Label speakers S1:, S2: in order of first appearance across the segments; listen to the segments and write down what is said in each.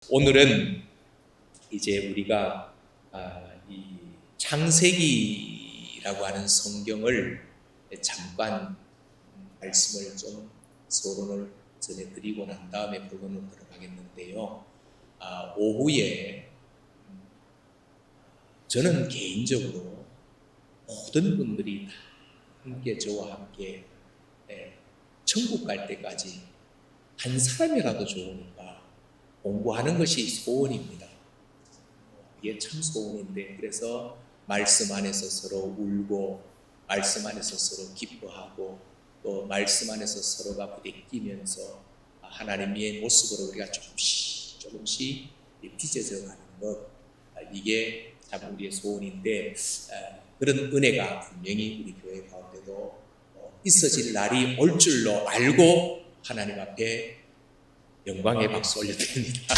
S1: 오늘은 이제 우리가 이 창세기라고 하는 성경을 잠깐 말씀을 좀 서론을 전해드리고 난 다음에 본론으로 들어가겠는데요. 오후에 저는 개인적으로 모든 분들이 다 함께 저와 함께 천국 갈 때까지 한 사람이라도 좋으니까 공부하는 것이 소원입니다. 이게 참 소원인데, 그래서 말씀 안에서 서로 울고 말씀 안에서 서로 기뻐하고 또 말씀 안에서 서로가 부대끼면서 하나님의 모습으로 우리가 조금씩 빚어져 가는 것, 이게 참 우리의 소원인데, 그런 은혜가 분명히 우리 교회 가운데도 있어질 날이 올 줄로 알고 하나님 앞에 영광의 박수 올려드립니다.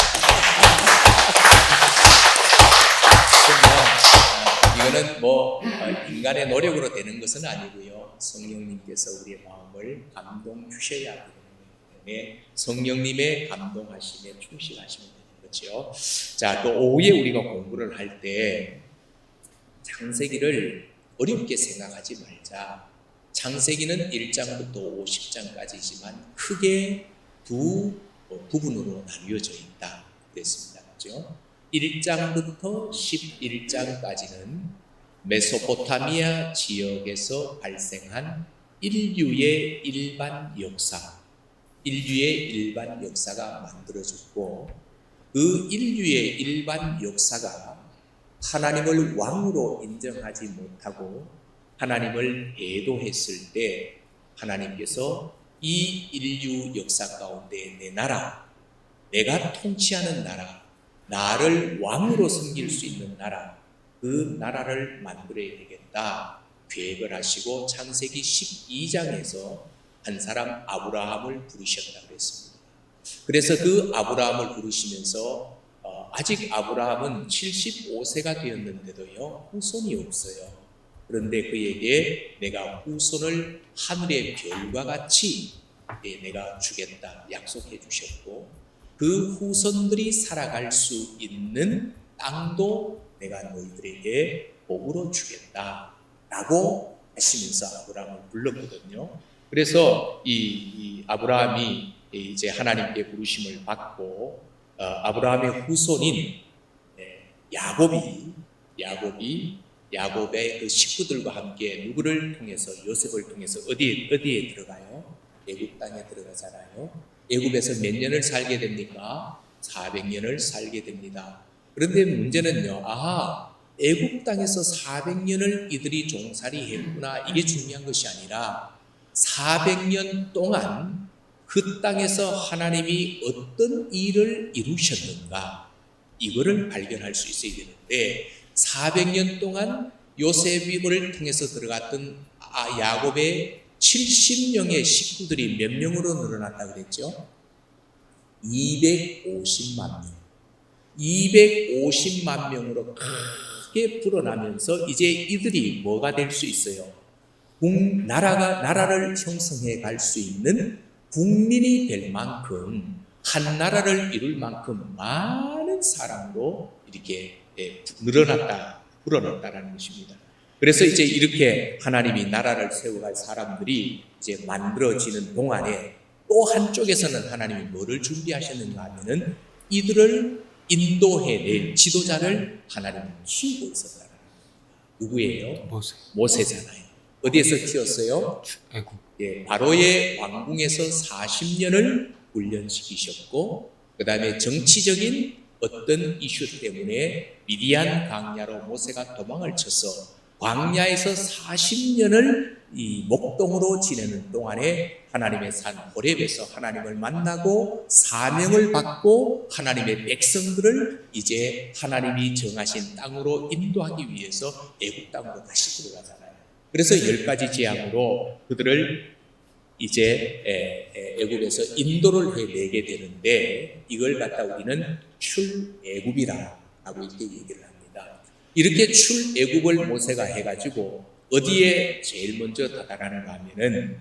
S1: 이거는 인간의 노력으로 되는 것은 아니고요, 성령님께서 우리의 마음을 감동 주셔야 되는 거기 때문에 성령님의 감동하심에 충실하시면 되는 거죠. 자, 또 오후에 우리가 공부를 할 때 창세기를 어렵게 생각하지 말자. 창세기는 1장부터 50장까지지만 크게 두 부분으로 나뉘어져 있다 그랬습니다. 그렇죠? 1장부터 11장까지는 메소포타미아 지역에서 발생한 인류의 일반 역사가 만들어졌고, 그 인류의 일반 역사가 하나님을 왕으로 인정하지 못하고 하나님을 배도했을 때 하나님께서 이 인류 역사 가운데 내 나라, 내가 통치하는 나라, 나를 왕으로 섬길 수 있는 나라, 그 나라를 만들어야 되겠다 계획을 하시고 창세기 12장에서 한 사람 아브라함을 부르셨다고 했습니다. 그래서 그 아브라함을 부르시면서 아직 아브라함은 75세가 되었는데도요 후손이 없어요. 그런데 그에게 내가 후손을 하늘의 별과 같이 내가 주겠다 약속해 주셨고, 그 후손들이 살아갈 수 있는 땅도 내가 너희들에게 복으로 주겠다 라고 하시면서 아브라함을 불렀거든요. 그래서 이 아브라함이 이제 하나님께 부르심을 받고 아브라함의 후손인 야곱의 그 식구들과 함께 누구를 통해서, 요셉을 통해서 어디에 들어가요? 애굽 땅에 들어가잖아요. 애굽에서 몇 년을 살게 됩니까? 400년을 살게 됩니다. 그런데 문제는요, 애굽 땅에서 400년을 이들이 종살이 했구나, 이게 중요한 것이 아니라 400년 동안 그 땅에서 하나님이 어떤 일을 이루셨는가, 이거를 발견할 수 있어야 되는데, 400년 동안 요셉을 통해서 들어갔던 야곱의 70명의 식구들이 몇 명으로 늘어났다고 그랬죠? 250만 명. 250만 명으로 크게 불어나면서 이제 이들이 뭐가 될 수 있어요? 나라를 형성해 갈 수 있는 국민이 될 만큼, 한 나라를 이룰 만큼 많은 사람으로 이렇게 불어났다라는 것입니다. 그래서 이제 이렇게 하나님이 나라를 세워갈 사람들이 이제 만들어지는 동안에 또 한쪽에서는 하나님이 뭐를 준비하셨는가 하면은 이들을 인도해낼 지도자를 하나님은 키우고 있었다는 거예요. 누구예요? 모세잖아요. 어디에서 키웠어요? 바로의 왕궁에서 40년을 훈련시키셨고, 그 다음에 정치적인 어떤 이슈 때문에 미디안 광야로 모세가 도망을 쳐서 광야에서 40년을 이 목동으로 지내는 동안에 하나님의 산 호렙에서 하나님을 만나고 사명을 받고 하나님의 백성들을 이제 하나님이 정하신 땅으로 인도하기 위해서 애굽 땅으로 다시 들어가잖아요. 그래서 10가지 재앙으로 그들을 이제 애굽에서 인도를 해내게 되는데, 이걸 갖다 우리는 출애굽이라고 이렇게 얘기를 합니다. 이렇게 출애굽을 모세가 해가지고 어디에 제일 먼저 다다르는가 하면은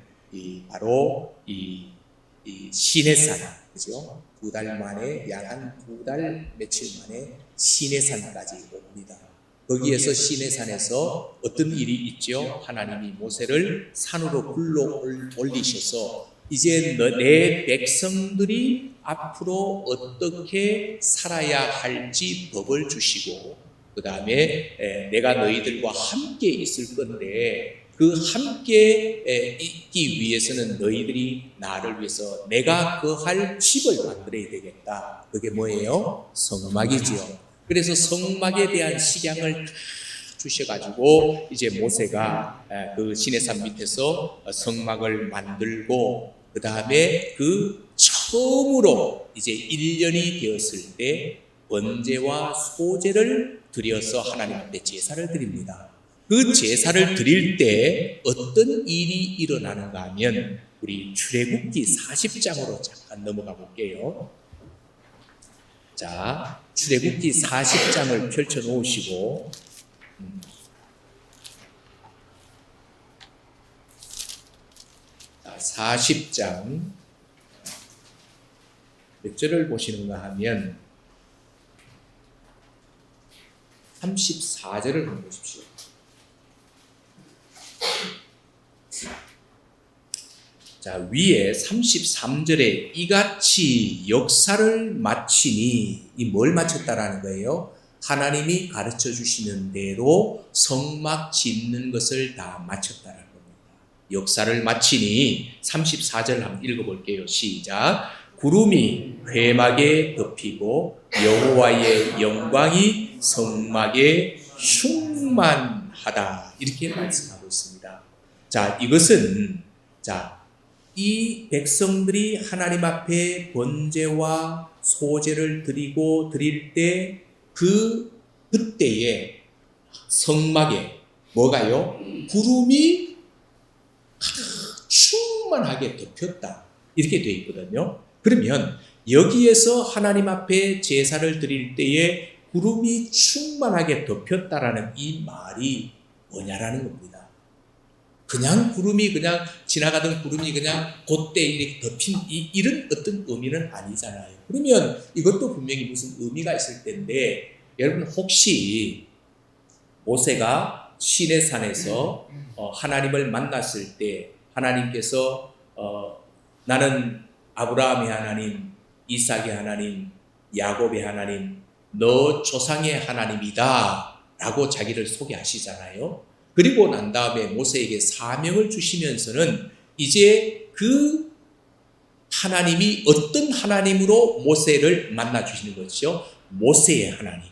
S1: 바로 이 시내산, 그죠? 2달 만에, 약 한 2달 며칠 만에 시내산까지 옵니다. 거기에서 시내산에서 어떤 일이 있죠? 하나님이 모세를 산으로 불러 올리셔서 이제 내 백성들이 앞으로 어떻게 살아야 할지 법을 주시고, 그 다음에 내가 너희들과 함께 있을 건데 그 함께 있기 위해서는 너희들이 나를 위해서 내가 거할 집을 만들어야 되겠다. 그게 뭐예요? 성막이지요. 그래서 성막에 대한 식양을 주셔가지고 이제 모세가 그 시내산 밑에서 성막을 만들고, 그 다음에 그 처음으로 이제 1년이 되었을 때 번제와 소제를 드려서 하나님 앞에 제사를 드립니다. 그 제사를 드릴 때 어떤 일이 일어나는가 하면 우리 출애굽기 40장으로 잠깐 넘어가 볼게요. 자, 출애굽기 40장을 펼쳐 놓으시고 40장 몇 절을 보시는가 하면 34절을 한번 보십시오. 자, 위에 33절에 이같이 역사를 마치니, 이 뭘 마쳤다라는 거예요? 하나님이 가르쳐 주시는 대로 성막 짓는 것을 다 마쳤다라는 겁니다. 역사를 마치니 34절 한번 읽어볼게요. 시작. 구름이 회막에 덮이고 여호와의 영광이 성막에 충만하다. 이렇게 말씀하고 있습니다. 자, 이것은 이 백성들이 하나님 앞에 번제와 소제를 드릴 때 그때에 성막에 뭐가요? 구름이 충만하게 덮였다. 이렇게 되어 있거든요. 그러면 여기에서 하나님 앞에 제사를 드릴 때에 구름이 충만하게 덮였다라는 이 말이 뭐냐라는 겁니다. 그냥 구름이 그냥 지나가던 구름이 그냥 그때 이렇게 덮인 이런 어떤 의미는 아니잖아요. 그러면 이것도 분명히 무슨 의미가 있을 텐데, 여러분 혹시 모세가 시내산에서 하나님을 만났을 때 하나님께서 나는 아브라함의 하나님, 이삭의 하나님, 야곱의 하나님, 너 조상의 하나님이다 라고 자기를 소개하시잖아요. 그리고 난 다음에 모세에게 사명을 주시면서는 이제 그 하나님이 어떤 하나님으로 모세를 만나 주시는 것이죠? 모세의 하나님.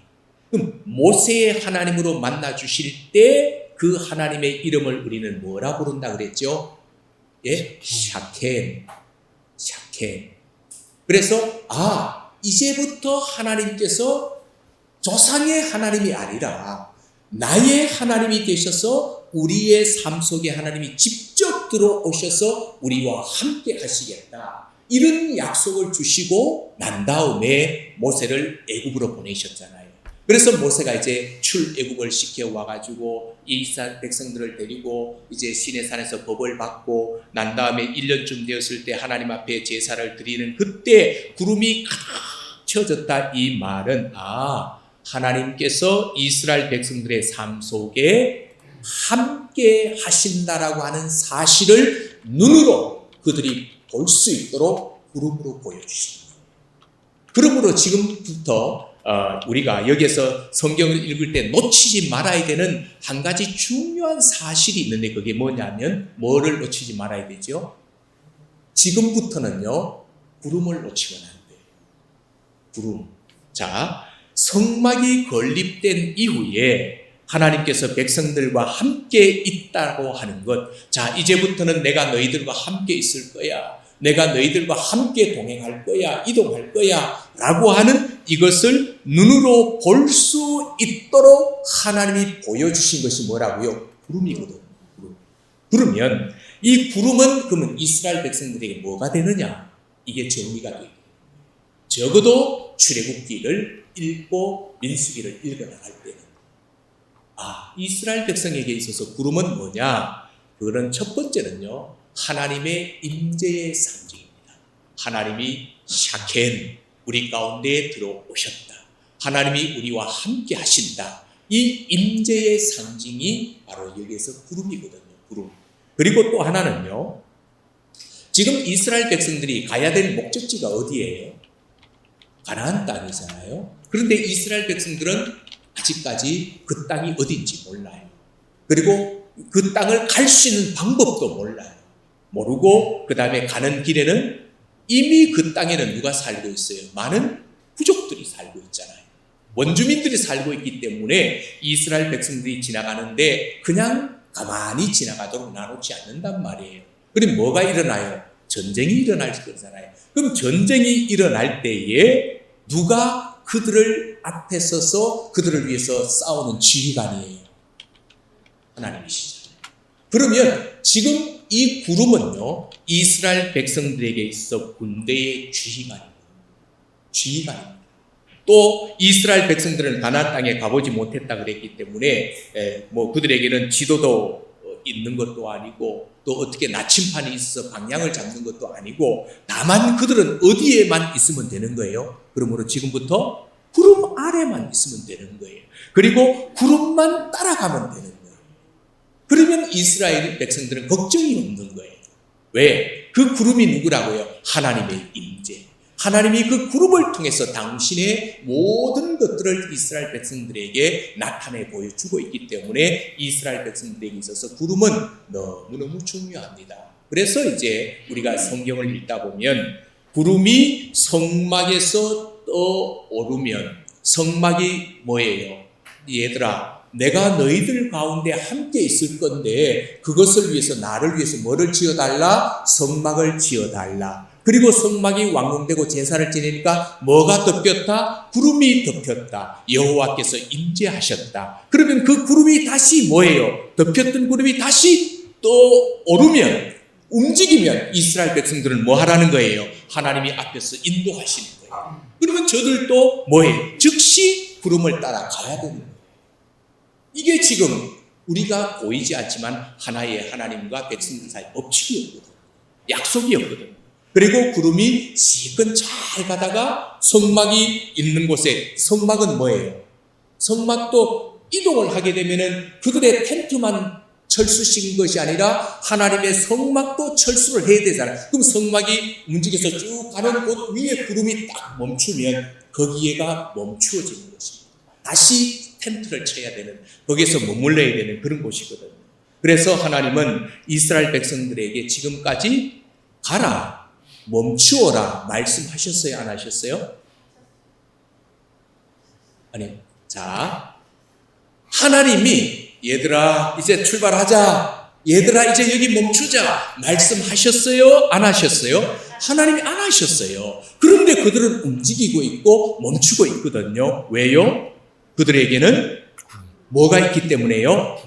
S1: 그럼 모세의 하나님으로 만나 주실 때 그 하나님의 이름을 우리는 뭐라 부른다 그랬죠? 예? 샤켐. 그래서 이제부터 하나님께서 조상의 하나님이 아니라 나의 하나님이 되셔서 우리의 삶 속에 하나님이 직접 들어오셔서 우리와 함께 하시겠다. 이런 약속을 주시고 난 다음에 모세를 애굽으로 보내셨잖아요. 그래서 모세가 이제 출애굽을 시켜 와가지고 이스라엘 백성들을 데리고 이제 시내산에서 법을 받고 난 다음에 1년쯤 되었을 때 하나님 앞에 제사를 드리는 그때 구름이 가득 채워졌다. 이 말은 하나님께서 이스라엘 백성들의 삶 속에 함께 하신다라고 하는 사실을 눈으로 그들이 볼 수 있도록 구름으로 보여주십니다. 그러므로 지금부터 우리가 여기에서 성경을 읽을 때 놓치지 말아야 되는 한 가지 중요한 사실이 있는데, 그게 뭐냐면 뭐를 놓치지 말아야 되죠? 지금부터는요, 구름을 놓치면 안 돼요. 구름. 자, 성막이 건립된 이후에 하나님께서 백성들과 함께 있다고 하는 것. 자, 이제부터는 내가 너희들과 함께 있을 거야. 내가 너희들과 함께 동행할 거야. 이동할 거야. 라고 하는 이것을 눈으로 볼 수 있도록 하나님이 보여주신 것이 뭐라고요? 구름이거든요. 그러면 이 구름은 그러면 이스라엘 백성들에게 뭐가 되느냐? 이게 정리가 돼요. 적어도 출애굽기를 읽고 민수기를 읽어나갈 때는 이스라엘 백성에게 있어서 구름은 뭐냐? 그거는 첫 번째는요, 하나님의 임재의 상징입니다. 하나님이 샤켄, 우리 가운데에 들어오셨다. 하나님이 우리와 함께 하신다. 이 임재의 상징이 바로 여기에서 구름이거든요. 구름. 그리고 또 하나는요, 지금 이스라엘 백성들이 가야 될 목적지가 어디예요? 가나안 땅이잖아요. 그런데 이스라엘 백성들은 아직까지 그 땅이 어딘지 몰라요. 그리고 그 땅을 갈 수 있는 방법도 몰라요. 모르고 그 다음에 가는 길에는 이미 그 땅에는 누가 살고 있어요? 많은 부족들이 살고 있잖아요. 원주민들이 살고 있기 때문에 이스라엘 백성들이 지나가는데 그냥 가만히 지나가도록 놔놓지 않는단 말이에요. 그럼 뭐가 일어나요? 전쟁이 일어날 거잖아요. 그럼 전쟁이 일어날 때에 누가 그들을 앞에 서서 그들을 위해서 싸우는 지휘관이에요? 하나님이시죠. 그러면 지금 이 구름은요, 이스라엘 백성들에게 있어 군대의 지휘관입니다. 지휘관입니다. 또 이스라엘 백성들은 가나안 땅에 가보지 못했다 그랬기 때문에 그들에게는 지도도 있는 것도 아니고 또 어떻게 나침판이 있어 방향을 잡는 것도 아니고 다만 그들은 어디에만 있으면 되는 거예요. 그러므로 지금부터 구름 아래만 있으면 되는 거예요. 그리고 구름만 따라가면 되는 거예요. 그러면 이스라엘 백성들은 걱정이 없는 거예요. 왜? 그 구름이 누구라고요? 하나님의 임재. 하나님이 그 구름을 통해서 당신의 모든 것들을 이스라엘 백성들에게 나타내 보여주고 있기 때문에 이스라엘 백성들에게 있어서 구름은 너무너무 중요합니다. 그래서 이제 우리가 성경을 읽다 보면 구름이 성막에서 떠오르면 성막이 뭐예요? 얘들아, 내가 너희들 가운데 함께 있을 건데 그것을 위해서 나를 위해서 뭐를 지어달라? 성막을 지어달라. 그리고 성막이 완공되고 제사를 지내니까 뭐가 덮였다? 구름이 덮였다. 여호와께서 임재하셨다. 그러면 그 구름이 다시 뭐예요? 덮였던 구름이 다시 또 오르면 움직이면 이스라엘 백성들은 뭐 하라는 거예요? 하나님이 앞에서 인도하시는 거예요. 그러면 저들도 뭐예요? 즉시 구름을 따라 가야 되는 거예요. 이게 지금 우리가 보이지 않지만 하나의 하나님과 백성들 사이 법칙이었거든요. 약속이었거든요. 그리고 구름이 시건 잘 가다가 성막이 있는 곳에, 성막은 뭐예요? 성막도 이동을 하게 되면은 그들의 텐트만 철수시킨 것이 아니라 하나님의 성막도 철수를 해야 되잖아요. 그럼 성막이 움직여서 쭉 가는 곳 위에 구름이 딱 멈추면 거기에가 멈추어지는 것입니다. 다시 텐트를 쳐야 되는, 거기에서 머물러야 되는 그런 곳이거든요. 그래서 하나님은 이스라엘 백성들에게 지금까지 가라, 멈추어라 말씀하셨어요? 안 하셨어요? 아니, 자, 하나님이 얘들아 이제 출발하자, 얘들아 이제 여기 멈추자 말씀하셨어요? 안 하셨어요? 하나님이 안 하셨어요. 그런데 그들은 움직이고 있고 멈추고 있거든요. 왜요? 그들에게는 뭐가 있기 때문에요?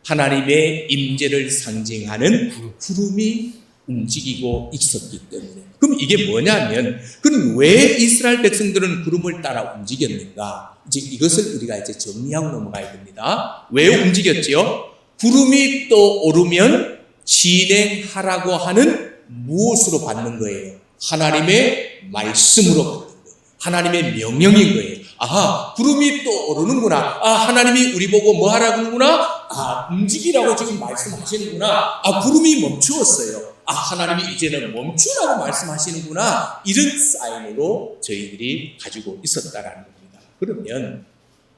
S1: 하나님의 임재를 상징하는 구름이 움직이고 있었기 때문에. 그럼 이게 뭐냐면, 그럼 왜 이스라엘 백성들은 구름을 따라 움직였는가? 이제 이것을 우리가 이제 정리하고 넘어가야 됩니다. 왜 움직였지요? 구름이 또 오르면 진행하라고 하는 무엇으로 받는 거예요? 하나님의 말씀으로 받는 거예요. 하나님의 명령인 거예요. 아하, 구름이 또 오르는구나. 아, 하나님이 우리 보고 뭐 하라고 하는구나? 아, 움직이라고 지금 말씀하시는구나. 아, 구름이 멈추었어요. 아, 하나님이 이제는 멈추라고 말씀하시는구나. 이런 사인으로 저희들이 가지고 있었다라는 겁니다. 그러면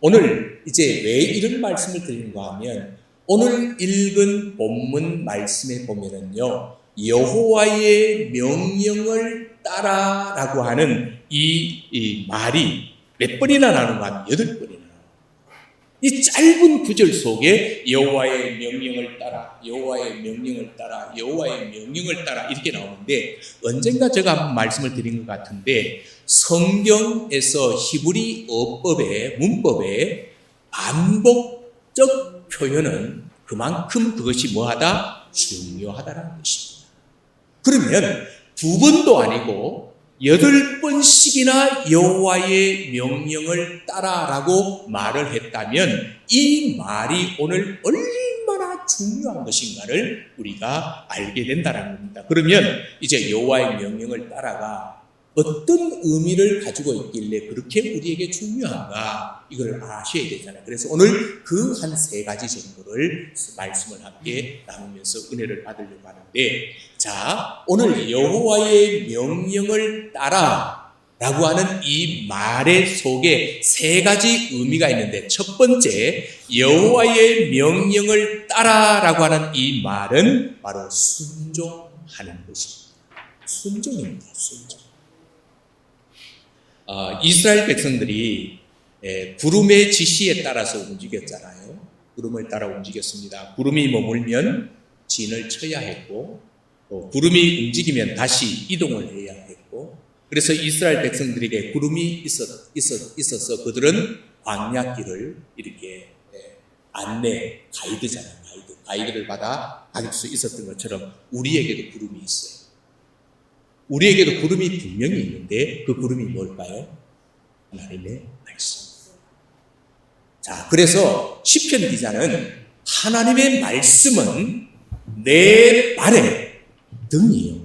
S1: 오늘 이제 왜 이런 말씀을 드리는가 하면, 오늘 읽은 본문 말씀에 보면은요, 여호와의 명령을 따라라고 하는 이 말이 몇 번이나 나오는가 하면 8번이나 나와요. 이 짧은 구절 속에 여호와의 명령을 따라, 여호와의 명령을 따라, 여호와의 명령을 따라 이렇게 나오는데, 언젠가 제가 한번 말씀을 드린 것 같은데, 성경에서 히브리 어법의 문법의 반복적 표현은 그만큼 그것이 뭐하다? 중요하다라는 것입니다. 그러면 2번도 아니고 8번씩이나 여호와의 명령을 따라라고 말을 했다면 이 말이 오늘 얼마나 중요한 것인가를 우리가 알게 된다는 겁니다. 그러면 이제 여호와의 명령을 따라가 어떤 의미를 가지고 있길래 그렇게 우리에게 중요한가 이걸 아셔야 되잖아요. 그래서 오늘 그 한 3가지 정도를 말씀을 함께 나누면서 은혜를 받으려고 하는데, 자, 오늘 여호와의 명령을 따라 라고 하는 이 말의 속에 3가지 의미가 있는데, 첫 번째 여호와의 명령을 따라라고 하는 이 말은 바로 순종하는 것입니다. 순종입니다. 순종. 이스라엘 백성들이 구름의 지시에 따라서 움직였잖아요. 구름을 따라 움직였습니다. 구름이 머물면 진을 쳐야 했고, 또 구름이 움직이면 다시 이동을 해야 했고, 그래서 이스라엘 백성들에게 구름이 있어서 그들은 광야길을 이렇게 가이드잖아요. 가이드를 받아 갈 수 있었던 것처럼 우리에게도 구름이 있어요. 우리에게도 구름이 분명히 있는데 그 구름이 뭘까요? 하나님의 말씀. 자, 그래서 시편 기자는 하나님의 말씀은 내 발의 등이요,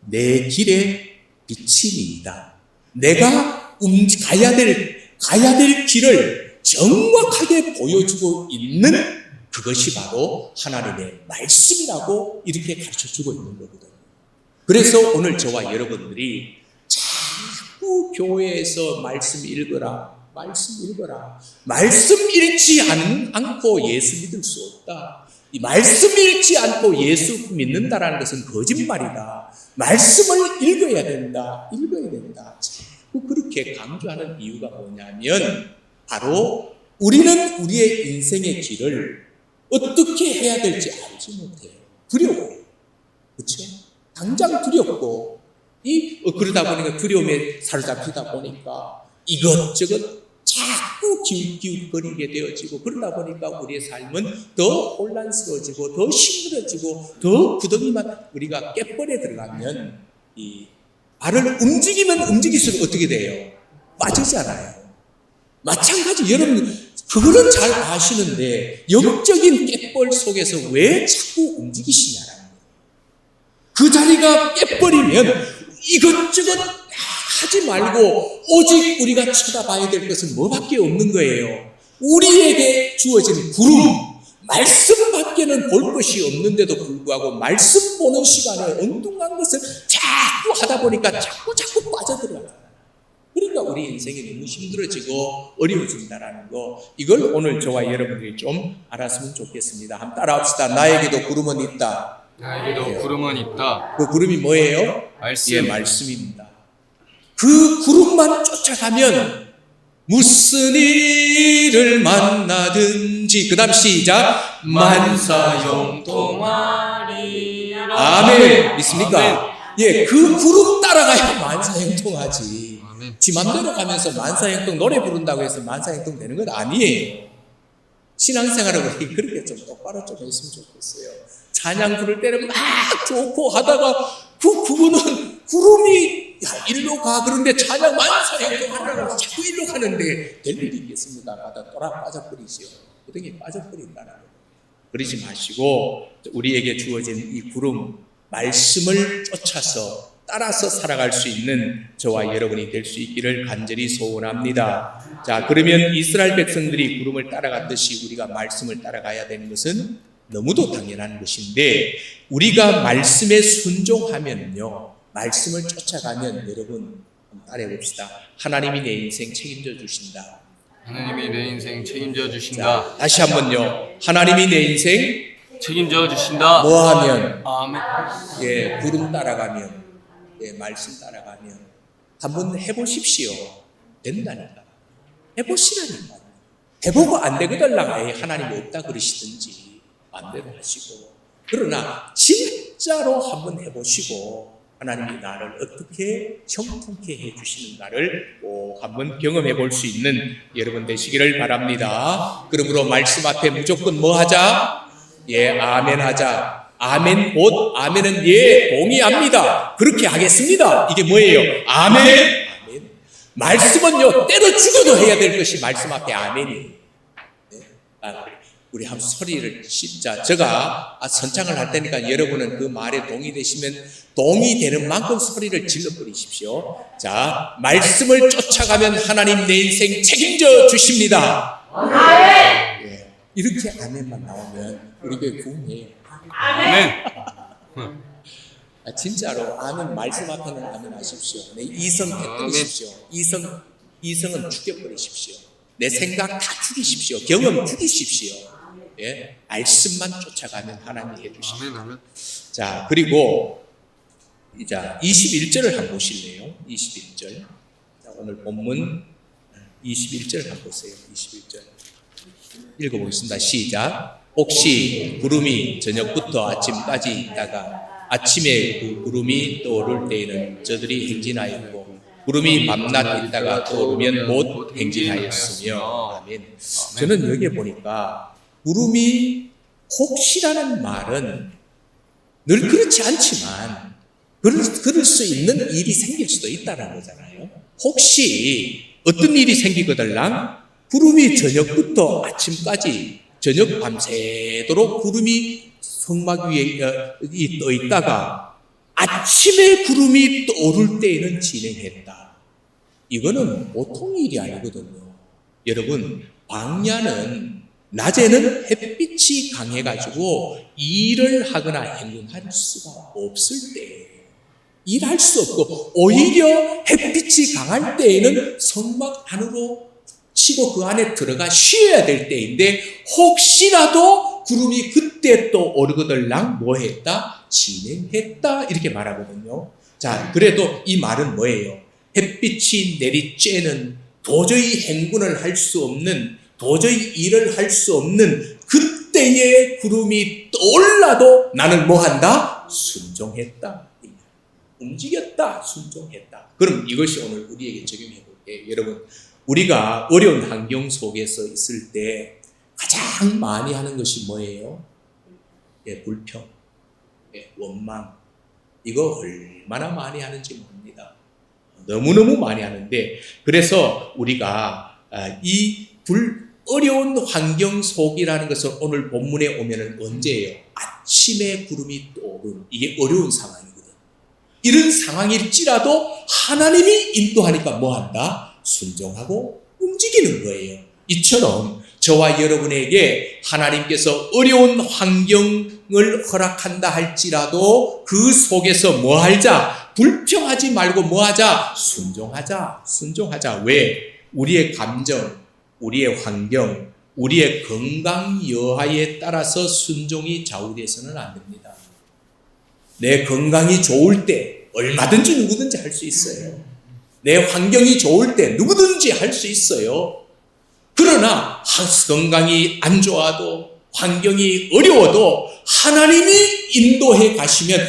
S1: 내 길의 빛입니다. 내가 가야 될 길을 정확하게 보여주고 있는 그것이 바로 하나님의 말씀이라고 이렇게 가르쳐주고 있는 거거든요. 그래서 오늘 저와 여러분들이 자꾸 교회에서 말씀 읽어라, 말씀 읽지 않고 예수 믿을 수 없다, 이 말씀 읽지 않고 예수 믿는다라는 것은 거짓말이다, 말씀을 읽어야 된다. 자꾸 그렇게 강조하는 이유가 뭐냐면, 바로 우리는 우리의 인생의 길을 어떻게 해야 될지 알지 못해요. 두려워요. 그렇죠? 당장 두렵고, 그러다 보니까 두려움에 사로잡히다 보니까 이것저것 자꾸 기웃기웃거리게 되어지고, 그러다 보니까 우리의 삶은 더 혼란스러워지고, 더 힘들어지고, 더 구덩이만 우리가 갯벌에 들어가면 이 발을 움직이면 움직일수록 어떻게 돼요? 빠지잖아요. 마찬가지, 여러분 그거는 잘 아시는데 영적인 갯벌 속에서 왜 자꾸 움직이시냐라는 거예요. 그 자리가 갯벌이면 이것저것 하지 말고 오직 우리가 쳐다봐야 될 것은 뭐밖에 없는 거예요. 우리에게 주어진 구름, 말씀밖에는 볼 것이 없는데도 불구하고 말씀 보는 시간에 엉뚱한 것을 자꾸 하다 보니까 자꾸 빠져들어가요. 그러니까 우리 인생이 너무 힘들어지고 어려워진다라는 거, 이걸 오늘 저와 여러분들이 좀 알았으면 좋겠습니다. 한번 따라합시다. 나에게도 구름은 있다.
S2: 나에게도 구름은 있다.
S1: 그 구름이 뭐예요?
S2: 말씀.
S1: 예, 말씀입니다. 그 구름만 쫓아가면 무슨 일을 만나든지, 그 다음 시작,
S2: 만사형통하리라.
S1: 아멘. 믿습니까?
S2: 아멘.
S1: 예, 그 구름 따라가야 만사형통하지.
S2: 아멘.
S1: 지 맘대로 가면서 만사형통, 노래 부른다고 해서 만사형통 되는 건 아니에요. 신앙생활을 우리 그렇게 좀 똑바로 좀 했으면 좋겠어요. 찬양 부를 때는 막 좋고 하다가 그거는 구름이 일로 가, 그런데 찬양 만사형통 하려고 자꾸 일로 가는데 될 일이 있겠습니까? 바다 또락 빠져버리죠. 구덩이에 빠져버린다는 거예요. 그러지 마시고 우리에게 주어진 이 구름, 말씀을 쫓아서 따라서 살아갈 수 있는 저와 여러분이 될 수 있기를 간절히 소원합니다. 자, 그러면 이스라엘 백성들이 구름을 따라갔듯이 우리가 말씀을 따라가야 되는 것은 너무도 당연한 것인데, 우리가 말씀에 순종하면요, 말씀을 쫓아가면, 여러분 한번 따라해 봅시다. 하나님이 내 인생 책임져 주신다.
S2: 하나님이 내 인생 책임져
S1: 자,
S2: 주신다.
S1: 다시 한번요. 하나님이 내 인생
S2: 책임져 주신다.
S1: 뭐 하면?
S2: 아멘.
S1: 예, 구름 따라가면, 예, 말씀 따라가면. 한번 해보십시오. 된다니까. 해보시라니까. 해보고 안 되거든 하나님이 없다 그러시든지 반대로 하시고, 그러나 진짜로 한번 해보시고 하나님이 나를 어떻게 형통케 해주시는가를 꼭 한번 경험해 볼 수 있는 여러분 되시기를 바랍니다. 그러므로 말씀 앞에 무조건 뭐 하자? 예, 아멘 하자. 아멘, 곧 아멘은 예, 동의합니다. 그렇게 하겠습니다. 이게 뭐예요? 아멘. 아멘. 말씀은요, 때려 죽어도 해야 될 것이 말씀 앞에 아멘이에요. 우리 한번 소리를 진짜 제가 선창을 할 테니까 여러분은 그 말에 동의되시면 동의되는 만큼 소리를 질러버리십시오. 자, 말씀을 쫓아가면 하나님 내 인생 책임져 주십니다. 예, 이렇게 아멘만 나오면 우리 교회 구원이에요.
S2: 아멘.
S1: 진짜로 아멘 말씀 앞에는 아멘 하십시오. 내 이성 깨뜨리십시오. 이성은 죽여버리십시오. 내 생각 다 죽이십시오. 경험 죽이십시오. 예, 말씀만 쫓아가면 하나님이 해주십니다.
S2: 아멘. 아멘.
S1: 자, 그리고 이제 21절을 한번 보실래요? 21절. 자, 오늘 본문 21절 한번 보세요. 21절. 읽어보겠습니다. 시작. 혹시 구름이 저녁부터 아침까지 있다가 아침에 그 구름이 떠오를 때에는 저들이 행진하였고 구름이 밤낮 있다가 떠오르면 못 행진하였으며. 아멘. 저는 여기에 보니까 구름이 혹시라는 말은 늘 그렇지 않지만 그럴 수 있는 일이 생길 수도 있다는 거잖아요. 혹시 어떤 일이 생기거들랑 구름이 저녁부터 아침까지 저녁 밤새도록 구름이 성막 위에 떠 있다가 아침에 구름이 떠오를 때에는 진행했다. 이거는 보통 일이 아니거든요. 여러분, 광야는 낮에는 햇빛이 강해가지고 일을 하거나 행동할 수가 없을 때 일할 수 없고 오히려 햇빛이 강할 때에는 성막 안으로 치고 그 안에 들어가 쉬어야 될 때인데 혹시라도 구름이 그때 또 오르거들랑 뭐 했다? 진행했다 이렇게 말하거든요. 자, 그래도 이 말은 뭐예요? 햇빛이 내리쬐는 도저히 행군을 할 수 없는 도저히 일을 할 수 없는 그때의 구름이 떠올라도 나는 뭐 한다? 순종했다. 움직였다. 순종했다. 그럼 이것이 오늘 우리에게 적용해 볼게요. 여러분, 우리가 어려운 환경 속에서 있을 때 가장 많이 하는 것이 뭐예요? 예, 불평, 예, 원망. 이거 얼마나 많이 하는지 모릅니다. 너무너무 많이 하는데, 그래서 우리가 이 어려운 환경 속이라는 것을 오늘 본문에 오면은 언제예요? 아침에 구름이 떠오른 이게 어려운 상황이거든. 이런 상황일지라도 하나님이 인도하니까 뭐 한다? 순종하고 움직이는 거예요. 이처럼 저와 여러분에게 하나님께서 어려운 환경을 허락한다 할지라도 그 속에서 뭐 하자? 불평하지 말고 뭐 하자? 순종하자. 왜? 우리의 감정, 우리의 환경, 우리의 건강 여하에 따라서 순종이 좌우돼서는 안 됩니다. 내 건강이 좋을 때 얼마든지 누구든지 할 수 있어요. 내 환경이 좋을 때 누구든지 할 수 있어요. 그러나 건강이 안 좋아도 환경이 어려워도 하나님이 인도해 가시면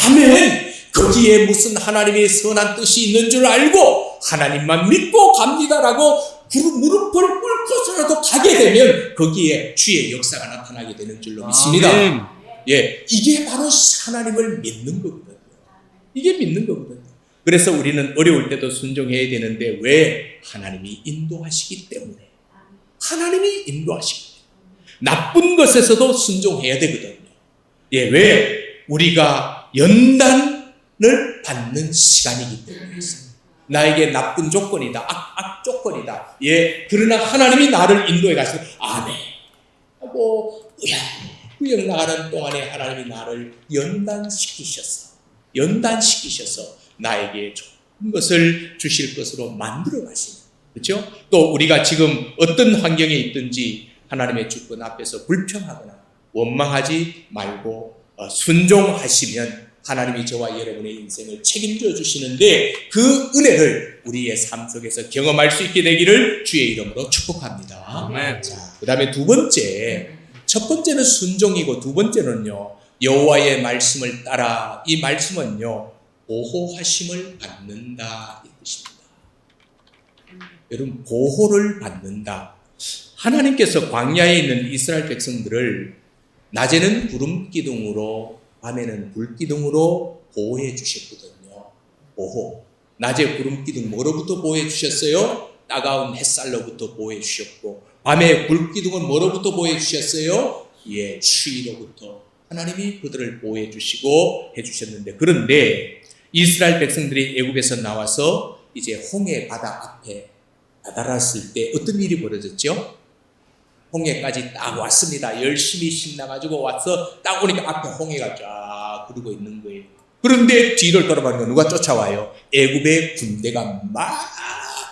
S1: 아멘, 거기에 무슨 하나님의 선한 뜻이 있는 줄 알고 하나님만 믿고 갑니다라고 무릎을 꿇고서라도 가게 되면 거기에 주의 역사가 나타나게 되는 줄로 믿습니다.
S2: 아멘.
S1: 예, 이게 바로 하나님을 믿는 거거든요. 이게 믿는 거거든요. 그래서 우리는 어려울 때도 순종해야 되는데 왜? 하나님이 인도하시기 때문에. 하나님이 인도하시기 때문에. 나쁜 것에서도 순종해야 되거든요. 예, 왜? 우리가 연단을 받는 시간이기 때문에. 나에게 나쁜 조건이다. 악 조건이다. 예, 그러나 하나님이 나를 인도해 가시고 아멘 하고 구역 나가는 동안에 하나님이 나를 연단시키셔서 나에게 좋은 것을 주실 것으로 만들어 가시는, 그렇죠? 또 우리가 지금 어떤 환경에 있든지 하나님의 주권 앞에서 불평하거나 원망하지 말고 순종하시면 하나님이 저와 여러분의 인생을 책임져 주시는데 그 은혜를 우리의 삶 속에서 경험할 수 있게 되기를 주의 이름으로 축복합니다.
S2: 아멘.
S1: 자, 그 다음에 두 번째, 첫 번째는 순종이고 두 번째는요, 여호와의 말씀을 따라. 이 말씀은요, 보호하심을 받는다 이 뜻입니다. 여러분, 보호를 받는다. 하나님께서 광야에 있는 이스라엘 백성들을 낮에는 구름 기둥으로 밤에는 불 기둥으로 보호해 주셨거든요. 보호. 낮에 구름 기둥 뭐로부터 보호해 주셨어요? 따가운 햇살로부터 보호해 주셨고 밤에 불기둥은 뭐로부터 보호해 주셨어요? 예, 추위로부터 하나님이 그들을 보호해 주시고 해 주셨는데, 그런데 이스라엘 백성들이 애굽에서 나와서 이제 홍해 바다 앞에 다다랐을 때 어떤 일이 벌어졌죠? 홍해까지 딱 왔습니다. 열심히 신나가지고 와서 딱 오니까 앞에 홍해가 쫙 흐르고 있는 거예요. 그런데 뒤를 돌아보니까 누가 쫓아와요? 애굽의 군대가 막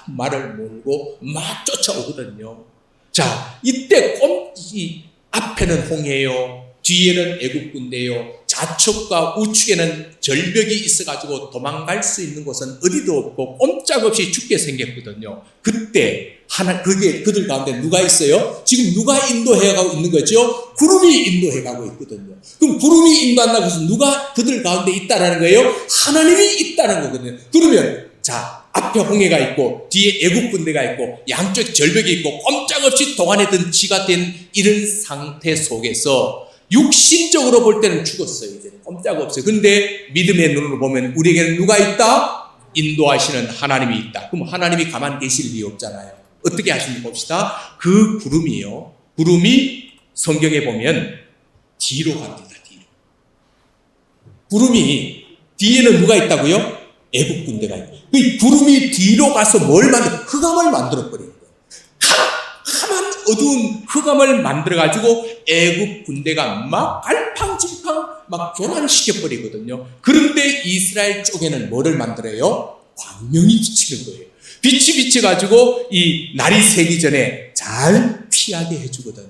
S1: 말을 몰고 막 쫓아오거든요. 자, 이때 이 앞에는 홍해요, 뒤에는 애굽 군대요, 좌측과 우측에는 절벽이 있어가지고 도망갈 수 있는 곳은 어디도 없고 꼼짝없이 죽게 생겼거든요. 그때 그게 그들 가운데 누가 있어요? 지금 누가 인도해가고 있는 거죠? 구름이 인도해가고 있거든요. 그럼 구름이 인도한다고 해서 누가 그들 가운데 있다라는 거예요? 하나님이 있다는 거거든요. 그러면 자, 앞에 홍해가 있고 뒤에 애국 군대가 있고 양쪽 절벽이 있고 꼼짝없이 동안에 든지가 된 이런 상태 속에서 육신적으로 볼 때는 죽었어요. 이제 꼼짝없어요. 근데 믿음의 눈으로 보면 우리에게는 누가 있다? 인도하시는 하나님이 있다. 그럼 하나님이 가만히 계실 리 없잖아요. 어떻게 하시는지 봅시다. 그 구름이요, 구름이 성경에 보면 뒤로 갑니다. 뒤로. 구름이 뒤에는 누가 있다고요? 애국 군대가 있고, 그 구름이 뒤로 가서 뭘 흑암을 만들어버린 거예요. 까만 어두운 흑암을 만들어가지고 애국 군대가 막 갈팡질팡 막 교란시켜버리거든요. 그런데 이스라엘 쪽에는 뭐를 만들어요? 광명이 비치는 거예요. 빛이 비쳐가지고 이 날이 새기 전에 잘 피하게 해주거든요.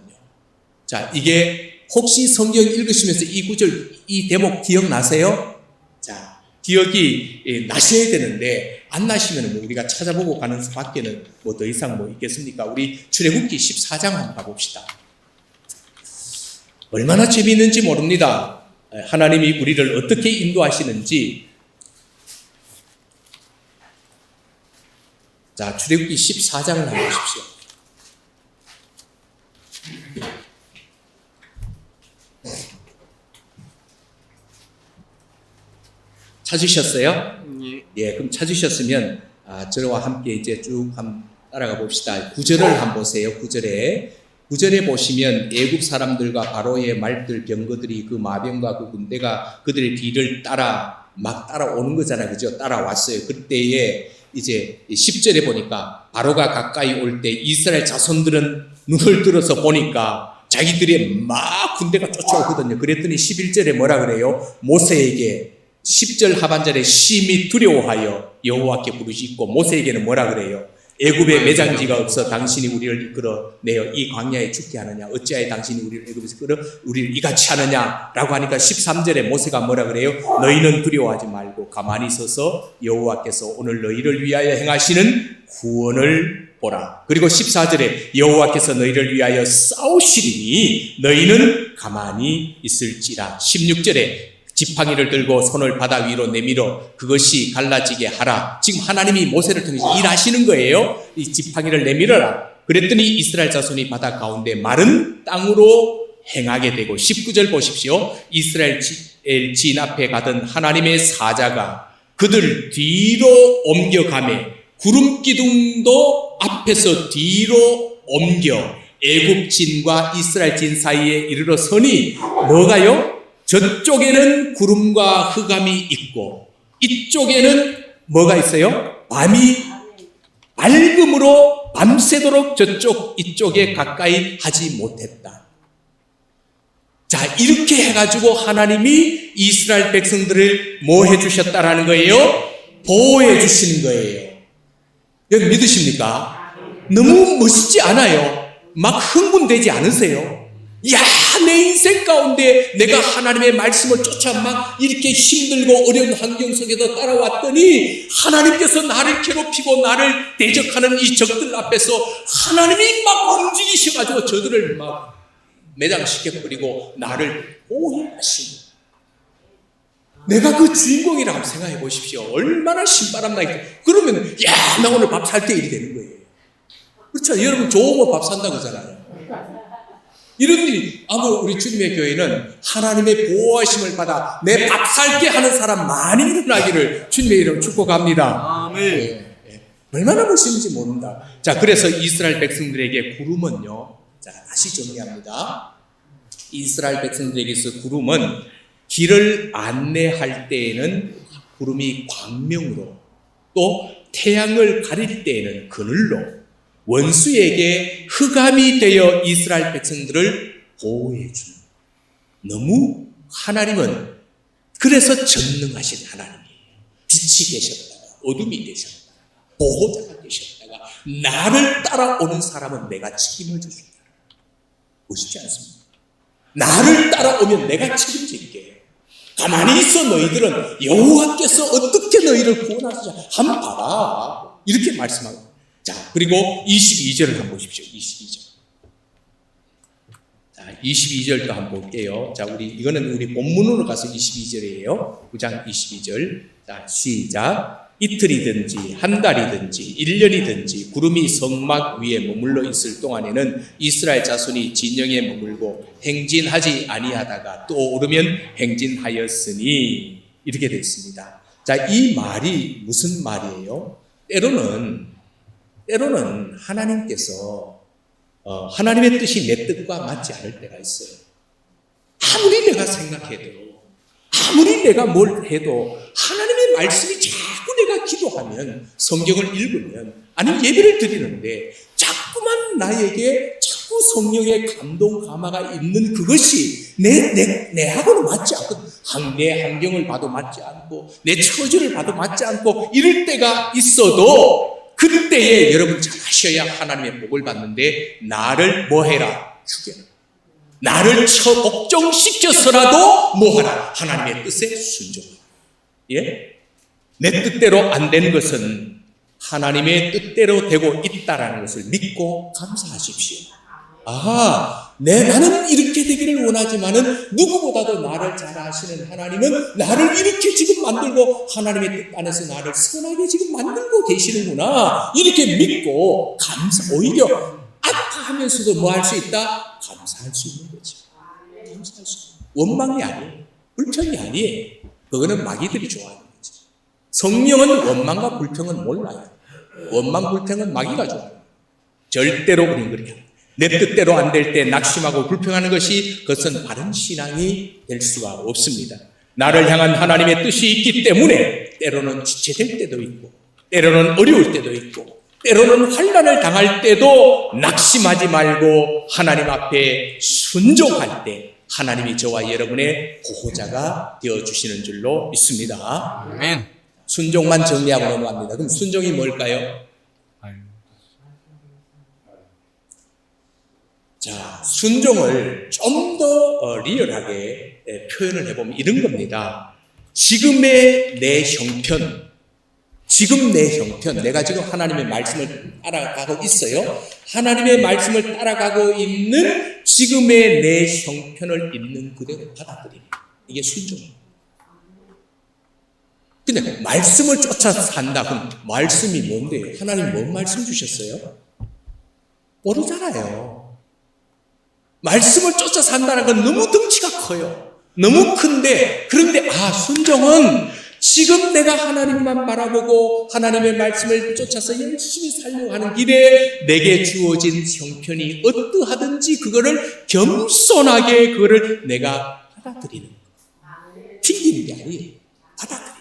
S1: 자, 이게 혹시 성경 읽으시면서 이 구절, 이 대목 기억나세요? 자, 기억이 나셔야 되는데 안 나시면 뭐 우리가 찾아보고 가는 밖에는 뭐 더 이상 뭐 있겠습니까? 우리 출애굽기 14장 한번 가봅시다. 얼마나 재미있는지 모릅니다. 하나님이 우리를 어떻게 인도하시는지. 자, 출애굽기 14장을 한번 보십시오. 찾으셨어요? 예, 그럼 찾으셨으면 저와 함께 이제 쭉 한번 따라가 봅시다. 9절을 한번 보세요. 9절에 보시면 애굽 사람들과 바로의 말들 병거들이 그 마병과 그 군대가 그들의 뒤를 막 따라오는 거잖아요. 그죠? 따라왔어요. 그때에 이제 10절에 보니까 바로가 가까이 올 때 이스라엘 자손들은 눈을 들어서 보니까 자기들이 막 군대가 쫓아오거든요. 그랬더니 11절에 뭐라 그래요? 모세에게 10절 하반절에 심히 두려워하여 여호와께 부르짖고, 모세에게는 뭐라 그래요? 애굽에 매장지가 없어 당신이 우리를 이끌어내어 이 광야에 죽게 하느냐? 어찌하여 당신이 우리를 애굽에서 우리를 이같이 하느냐? 라고 하니까 13절에 모세가 뭐라 그래요? 너희는 두려워하지 말고 가만히 서서 여호와께서 오늘 너희를 위하여 행하시는 구원을 보라. 그리고 14절에 여호와께서 너희를 위하여 싸우시리니 너희는 가만히 있을지라. 16절에 지팡이를 들고 손을 바다 위로 내밀어 그것이 갈라지게 하라. 지금 하나님이 모세를 통해서 일하시는 거예요. 이 지팡이를 내밀어라. 그랬더니 이스라엘 자손이 바다 가운데 마른 땅으로 행하게 되고, 19절 보십시오. 이스라엘 진 앞에 가던 하나님의 사자가 그들 뒤로 옮겨가매 구름 기둥도 앞에서 뒤로 옮겨 애굽 진과 이스라엘 진 사이에 이르러 서니 뭐가요? 저쪽에는 구름과 흑암이 있고 이쪽에는 뭐가 있어요? 밤이 맑음으로 밤새도록 이쪽에 가까이 하지 못했다. 자, 이렇게 해가지고 하나님이 이스라엘 백성들을 뭐 해주셨다라는 거예요? 보호해 주시는 거예요. 여기 믿으십니까? 너무 멋있지 않아요? 막 흥분되지 않으세요? 야, 내 인생 가운데 내가 하나님의 말씀을 쫓아 막 이렇게 힘들고 어려운 환경 속에서 따라왔더니 하나님께서 나를 괴롭히고 나를 대적하는 이 적들 앞에서 하나님이 막 움직이셔가지고 저들을 막 매장시켜버리고 나를 보호하시고, 내가 그 주인공이라고 생각해 보십시오. 얼마나 신바람 나겠어요. 그러면 야, 나 오늘 밥 살 때 일이 되는 거예요. 그렇죠? 여러분 좋으면 밥 산다고 하잖아요. 이런 일이, 우리 주님의 교회는 하나님의 보호하심을 받아 내 밥 살게 하는 사람 많이 일어나기를 주님의 이름으로 축복합니다.
S2: 아멘.
S1: 얼마나 멋있는지 모른다. 자, 그래서 이스라엘 백성들에게 구름은요. 자, 다시 정리합니다. 이스라엘 백성들에게서 구름은 길을 안내할 때에는 구름이 광명으로, 또 태양을 가릴 때에는 그늘로, 원수에게 흑암이 되어 이스라엘 백성들을 보호해 주는, 너무 하나님은 그래서 전능하신 하나님이에요. 빛이 되셨다가 어둠이 되셨다가 보호자가 되셨다가 나를 따라오는 사람은 내가 책임을 질 수 있다. 멋있지 않습니까? 나를 따라오면 내가 책임질게. 가만히 있어 너희들은 여호와께서 어떻게 너희를 구원하시자 한번 봐라. 이렇게 말씀하고. 자, 그리고 22절을 한번 보십시오. 22절. 자, 22절도 한번 볼게요. 자, 이거는 우리 본문으로 가서 22절이에요. 9장 22절. 자, 시작. 이틀이든지 한 달이든지 1년이든지 구름이 성막 위에 머물러 있을 동안에는 이스라엘 자손이 진영에 머물고 행진하지 아니하다가 또 오르면 행진하였으니, 이렇게 됐습니다. 자, 이 말이 무슨 말이에요? 때로는 하나님께서 하나님의 뜻이 내 뜻과 맞지 않을 때가 있어요. 아무리 내가 생각해도, 아무리 내가 뭘 해도 하나님의 말씀이 자꾸 내가 기도하면, 성경을 읽으면, 아니면 예배를 드리는데 자꾸만 나에게 자꾸 성령의 감동 감화가 있는 그것이 내하고는 맞지 않고, 내 환경을 봐도 맞지 않고, 내 처지를 봐도 맞지 않고 이럴 때가 있어도, 그때에 여러분 잘 아셔야 하나님의 복을 받는데, 나를 뭐 해라? 죽여라. 나를 복종시켜서라도 뭐 하라? 하나님의 뜻에 순종하라. 예? 내 뜻대로 안 되는 것은 하나님의 뜻대로 되고 있다라는 것을 믿고 감사하십시오. 나는 이렇게 되기를 원하지만은 누구보다도 나를 잘 아시는 하나님은 나를 이렇게 지금 만들고 하나님의 뜻 안에서 나를 선하게 지금 만들고 계시는구나. 이렇게 믿고 오히려 아파하면서도 뭐 할 수 있다? 감사할 수 있는 거죠. 감사할 수 있는. 원망이 아니에요. 불평이 아니에요. 그거는 마귀들이 좋아하는 거죠. 성령은 원망과 불평은 몰라요. 원망, 불평은 마귀가 좋아해요. 절대로 우리는 그렇게 합니다. 내 뜻대로 안 될 때 낙심하고 불평하는 것이, 그것은 바른 신앙이 될 수가 없습니다. 나를 향한 하나님의 뜻이 있기 때문에 때로는 지체될 때도 있고, 때로는 어려울 때도 있고, 때로는 환난을 당할 때도 낙심하지 말고 하나님 앞에 순종할 때 하나님이 저와 여러분의 보호자가 되어주시는 줄로 믿습니다.
S2: 아멘.
S1: 순종만 정리하고 넘어갑니다. 그럼 순종이 뭘까요? 자, 순종을 좀 더 리얼하게 표현을 해보면 이런 겁니다. 지금의 내 형편, 내가 지금 하나님의 말씀을 따라가고 있어요. 하나님의 말씀을 따라가고 있는 지금의 내 형편을 있는 그대로 받아들입니다. 이게 순종입니다. 근데 말씀을 쫓아 산다. 그럼 말씀이 뭔데요? 하나님 뭔 말씀 주셨어요? 모르잖아요. 말씀을 쫓아 산다는 건 너무 덩치가 커요. 너무 큰데, 그런데 순종은 지금 내가 하나님만 바라보고 하나님의 말씀을 쫓아서 열심히 살려고 하는 길에 내게 주어진 형편이 어떠하든지 그거를 겸손하게 그거를 내가 받아들이는 거예요. 튕기는 게 아니에요. 받아들이는 거예요.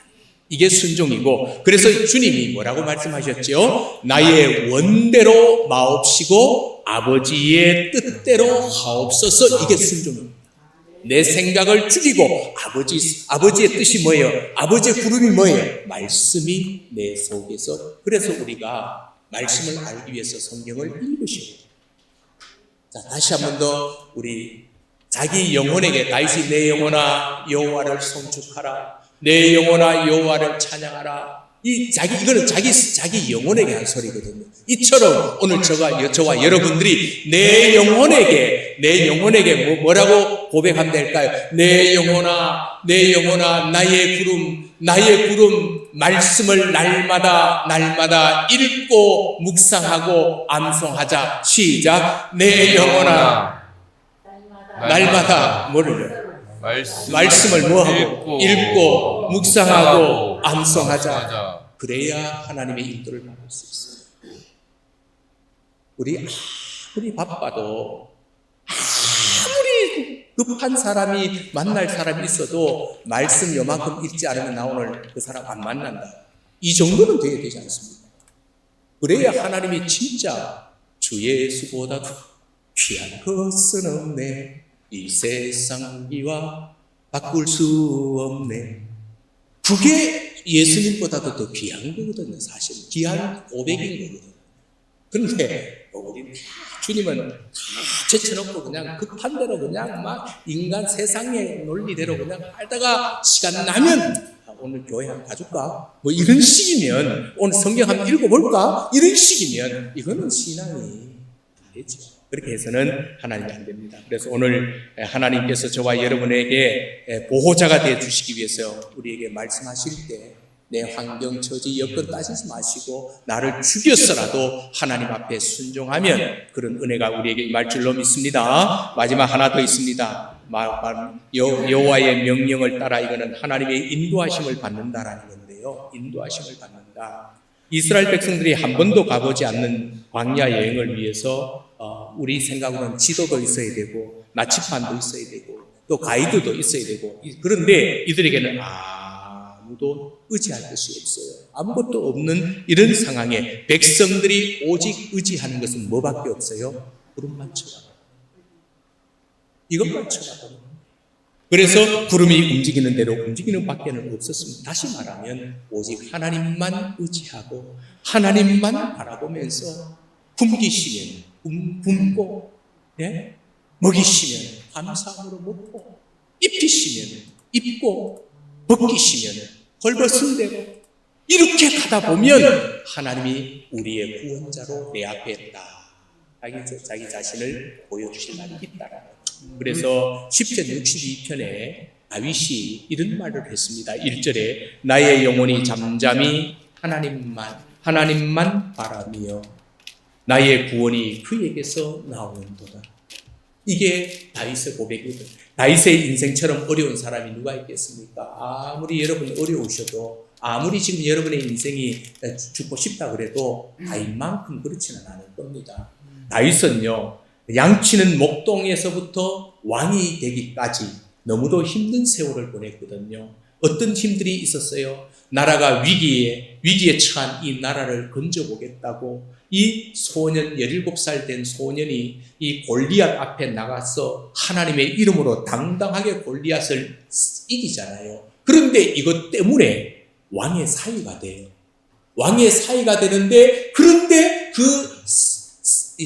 S1: 이게 순종이고, 그래서 주님이 뭐라고 말씀하셨죠? 나의 원대로 마옵시고 아버지의 뜻대로 하옵소서. 이게 순종입니다. 내 생각을 죽이고 아버지의 뜻이 뭐예요? 아버지의 구름이 뭐예요? 말씀이 내 속에서. 그래서 우리가 말씀을 알기 위해서 성경을 읽으셔야 돼요. 자, 다시 한 번 더 우리 자기 영혼에게, 다윗이 내 영혼아 여호와를 송축하라, 내 영혼아 여호와를 찬양하라. 이거는 자기 영혼에게 한 소리거든요. 이처럼 오늘 저와 여러분들이 내 영혼에게 뭐라고 고백하면 될까요? 내 영혼아 나의 구름 말씀을 날마다 읽고 묵상하고 암송하자. 시작. 내 영혼아 날마다 뭐를? 말씀을 뭐하고? 읽고 묵상하고 암송하자. 그래야 하나님의 인도를 받을 수 있어요. 우리 아무리 바빠도, 아무리 급한 사람이 만날 사람이 있어도 말씀 요만큼 읽지 않으면 나 오늘 그 사람 안 만난다, 이 정도는 돼야 되지 않습니까? 그래야 하나님이 진짜 주 예수보다도 귀한 것은 없네, 이 세상 기와 바꿀 수 없네. 그게 예수님보다도 더 귀한 거거든요. 사실 귀한 고백인 거거든요. 그런데 우리는 주님은 다 제쳐놓고 그냥 급한 대로 그냥 막 인간 세상의 논리대로 그냥 살다가 시간 나면 오늘 교회 한번 가줄까? 뭐 이런 식이면, 오늘 성경 한번 읽어볼까? 이런 식이면 이거는 신앙이 안 되죠. 그렇게 해서는 하나님이 안 됩니다. 그래서 오늘 하나님께서 저와 여러분에게 보호자가 되어 주시기 위해서 우리에게 말씀하실 때 내 환경, 처지, 여건 따지지 마시고 나를 죽였어라도 하나님 앞에 순종하면 그런 은혜가 우리에게 임할 줄로 믿습니다. 마지막 하나 더 있습니다. 여호와의 명령을 따라, 이거는 하나님의 인도하심을 받는다라는 건데요. 인도하심을 받는다. 이스라엘 백성들이 한 번도 가보지 않는 광야 여행을 위해서 우리 생각으로는 지도도 있어야 되고 나침반도 있어야 되고 또 가이드도 있어야 되고, 그런데 이들에게는 아무도 의지할 것이 없어요. 아무것도 없는 이런 상황에 백성들이 오직 의지하는 것은 뭐밖에 없어요? 구름만 쳐다보는, 이것만 쳐다보는. 그래서 구름이 움직이는 대로 움직이는 밖에는 없었습니다. 다시 말하면 오직 하나님만 의지하고 하나님만 바라보면서 굶기시면 굶고, 예? 먹이시면 감사함으로 먹고, 입히시면 입고, 벗기시면 헐벗은대로 이렇게 가다 보면 하나님이 우리의 구원자로 내 앞에 있다, 자기 자신을 보여주실 날이 있다라는. 그래서 10편 62편에 다윗이 이런 말을 했습니다. 1절에 나의 영혼이 잠잠히 하나님만 바라며 나의 구원이 그에게서 나오는도다. 이게 다윗의 고백이거든요. 다윗의 인생처럼 어려운 사람이 누가 있겠습니까? 아무리 여러분이 어려우셔도, 아무리 지금 여러분의 인생이 죽고 싶다 그래도 다윗만큼 그렇지는 않을 겁니다. 다윗은요, 양치는 목동에서부터 왕이 되기까지 너무도 힘든 세월을 보냈거든요. 어떤 힘들이 있었어요? 나라가 위기에 처한 이 나라를 건져보겠다고 이 소년, 17살 된 소년이 이 골리앗 앞에 나가서 하나님의 이름으로 당당하게 골리앗을 이기잖아요. 그런데 이것 때문에 왕의 사위가 돼요. 왕의 사위가 되는데, 그런데 그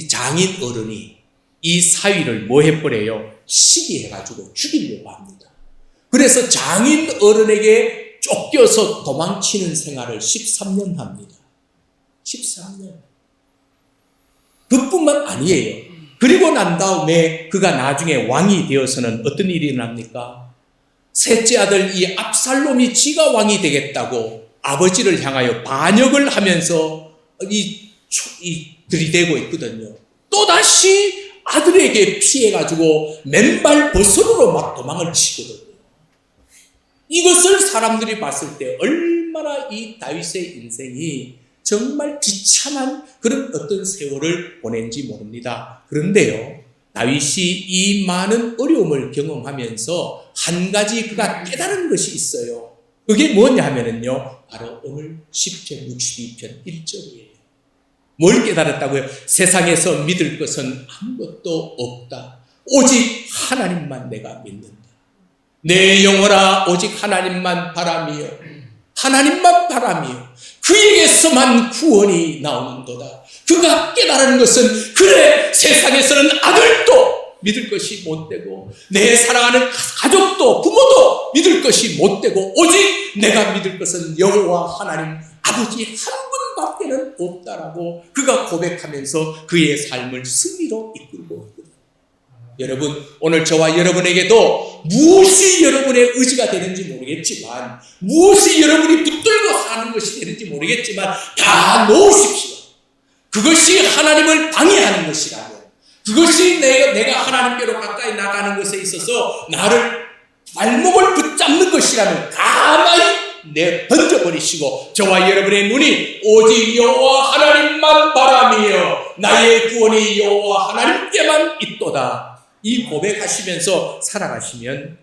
S1: 장인 어른이 이 사위를 뭐 해버려요? 시기해가지고 죽이려고 합니다. 그래서 장인 어른에게 쫓겨서 도망치는 생활을 13년 합니다. 13년. 그뿐만 아니에요. 그리고 난 다음에 그가 나중에 왕이 되어서는 어떤 일이 일어납니까? 셋째 아들 이 압살롬이 지가 왕이 되겠다고 아버지를 향하여 반역을 하면서 들이대고 있거든요. 또다시 아들에게 피해가지고 맨발 버선으로 막 도망을 치거든요. 이것을 사람들이 봤을 때 얼마나 이 다윗의 인생이 정말 비참한 그런 어떤 세월을 보낸지 모릅니다. 그런데요, 다윗이 이 많은 어려움을 경험하면서 한 가지 그가 깨달은 것이 있어요. 그게 뭐냐 하면은요, 바로 오늘 10편 62편 1절이에요. 뭘 깨달았다고요? 세상에서 믿을 것은 아무것도 없다. 오직 하나님만 내가 믿는다. 내 영혼아 오직 하나님만 바라며 그에게서만 구원이 나오는도다. 그가 깨달은 것은, 그래, 세상에서는 아들도 믿을 것이 못되고 내 사랑하는 가족도 부모도 믿을 것이 못되고 오직 내가 믿을 것은 여호와 하나님 아버지 한 분밖에는 없다라고 그가 고백하면서 그의 삶을 승리로 이끌고 있거든요. 여러분, 오늘 저와 여러분에게도 무엇이 여러분의 의지가 되는지 모르겠지만, 무엇이 여러분이 붙들고 사는 것이 되는지 모르겠지만 다 놓으십시오. 그것이 하나님을 방해하는 것이라면, 그것이 내가 하나님께로 가까이 나가는 것에 있어서 나를 발목을 붙잡는 것이라면 가만히 던져버리시고 저와 여러분의 눈이 오직 여호와 하나님만 바라며 나의 구원이 여호와 하나님께만 있도다. 이 고백하시면서 살아가시면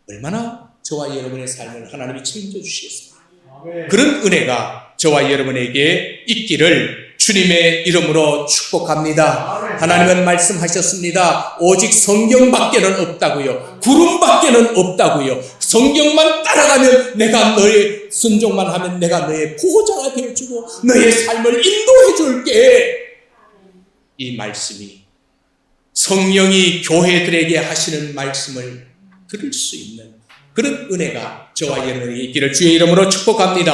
S1: 얼마나 저와 여러분의 삶을 하나님이 책임져 주시겠습니까? 그런 은혜가 저와 여러분에게 있기를 주님의 이름으로 축복합니다. 하나님은 말씀하셨습니다. 오직 성경밖에는 없다고요. 구름밖에는 없다고요. 성경만 따라가면 내가 너의 순종만 하면 내가 너의 보호자가 되어주고 너의 삶을 인도해 줄게. 이 말씀이 성령이 교회들에게 하시는 말씀을 들을 수 있는 그런 은혜가 저와 여러분에게 있기를 주의 이름으로 축복합니다.